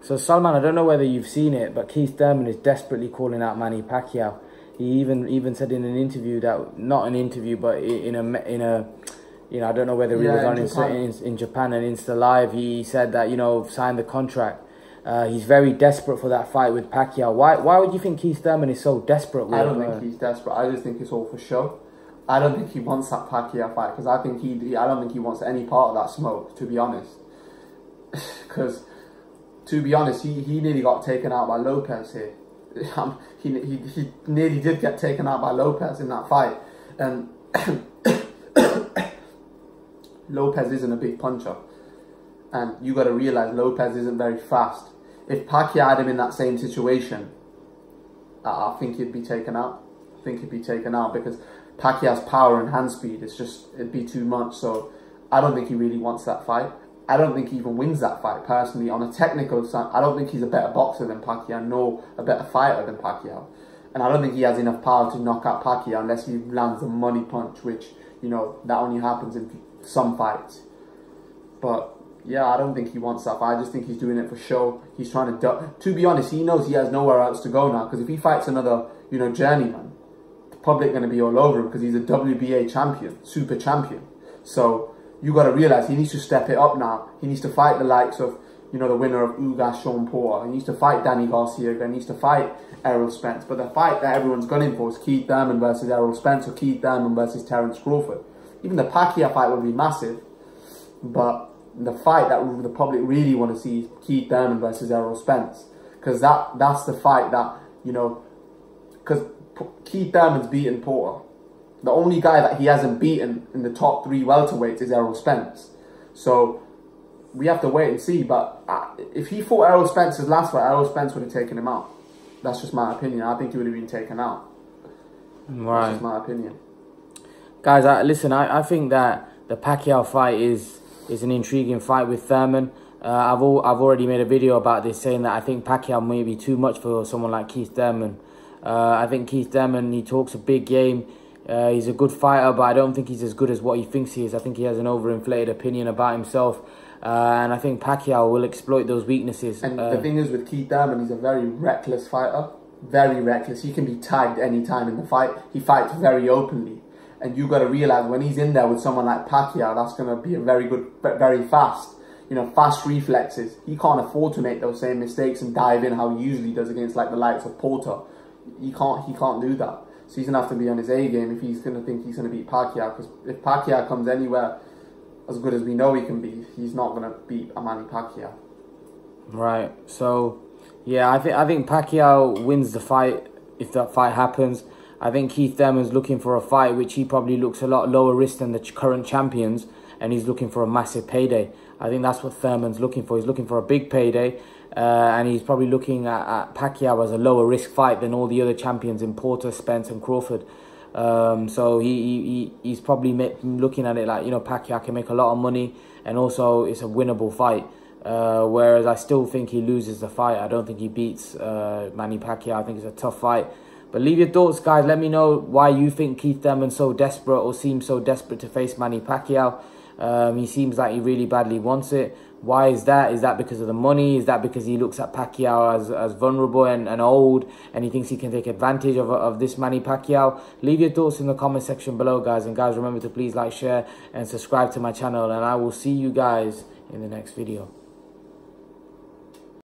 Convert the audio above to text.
So Salman, I don't know whether you've seen it, but Keith Thurman is desperately calling out Manny Pacquiao. He even said in an interview that, not an interview, but in a you know, I don't know whether he was on in Japan and Insta Live. He said that, you know, signed the contract. He's very desperate for that fight with Pacquiao. Why would you think Keith Thurman is so desperate? I don't think he's desperate. I just think it's all for show. I don't think he wants that Pacquiao fight because I don't think he wants any part of that smoke, to be honest. Because, to be honest, he nearly got taken out by Lopez here. He nearly did get taken out by Lopez in that fight. And Lopez isn't a big puncher. And you got to realise Lopez isn't very fast. If Pacquiao had him in that same situation, I think he'd be taken out. I think he'd be taken out because Pacquiao's power and hand speed is just, it'd be too much. So I don't think he really wants that fight. I don't think he even wins that fight, personally. On a technical side, I don't think he's a better boxer than Pacquiao, nor a better fighter than Pacquiao. And I don't think he has enough power to knock out Pacquiao unless he lands a money punch, which, you know, that only happens in some fights. But yeah, I don't think he wants that fight. I just think he's doing it for show. He's trying to be honest, he knows he has nowhere else to go now. Because if he fights another, you know, journeyman, the public going to be all over him because he's a WBA champion, super champion. So you got to realise he needs to step it up now. He needs to fight the likes of, you know, the winner of Ugas, Sean Porter. He needs to fight Danny Garcia again. He needs to fight Errol Spence. But the fight that everyone's gunning for is Keith Thurman versus Errol Spence or Keith Thurman versus Terence Crawford. Even the Pacquiao fight would be massive. But the fight that the public really want to see is Keith Thurman versus Errol Spence. Because that's the fight that, you know, because Keith Thurman's beaten Porter. The only guy that he hasn't beaten in the top 3 welterweights is Errol Spence. So we have to wait and see. But if he fought Errol Spence's last fight, Errol Spence would have taken him out. That's just my opinion. I think he would have been taken out. Right. That's just my opinion. Guys, listen, I think that the Pacquiao fight is an intriguing fight with Thurman. I've already made a video about this, saying that I think Pacquiao may be too much for someone like Keith Thurman. I think Keith Thurman, he talks a big game. He's a good fighter, but I don't think he's as good as what he thinks he is. I think he has an overinflated opinion about himself. And I think Pacquiao will exploit those weaknesses. And the thing is with Keith Thurman, he's a very reckless fighter. Very reckless. He can be tagged any time in the fight. He fights very openly. And you got to realise when he's in there with someone like Pacquiao, that's going to be a very good, very fast, you know, fast reflexes. He can't afford to make those same mistakes and dive in how he usually does against like the likes of Porter. He can't do that. So he's going to have to be on his A game if he's going to think he's going to beat Pacquiao. Because if Pacquiao comes anywhere as good as we know he can be, he's not going to beat a Manny Pacquiao. Right. So, yeah, I think Pacquiao wins the fight if that fight happens. I think Keith Thurman's looking for a fight which he probably looks a lot lower risk than the current champions, and he's looking for a massive payday. I think that's what Thurman's looking for. He's looking for a big payday, and he's probably looking at Pacquiao as a lower risk fight than all the other champions in Porter, Spence and Crawford. So he's probably looking at it like, you know, Pacquiao can make a lot of money, and also it's a winnable fight. Whereas I still think he loses the fight. I don't think he beats Manny Pacquiao. I think it's a tough fight. But leave your thoughts, guys. Let me know why you think Keith Thurman's so desperate, or seems so desperate to face Manny Pacquiao. He seems like he really badly wants it. Why is that? Is that because of the money? Is that because he looks at Pacquiao as vulnerable and old, and he thinks he can take advantage of this Manny Pacquiao? Leave your thoughts in the comment section below, guys. And guys, remember to please like, share and subscribe to my channel. And I will see you guys in the next video.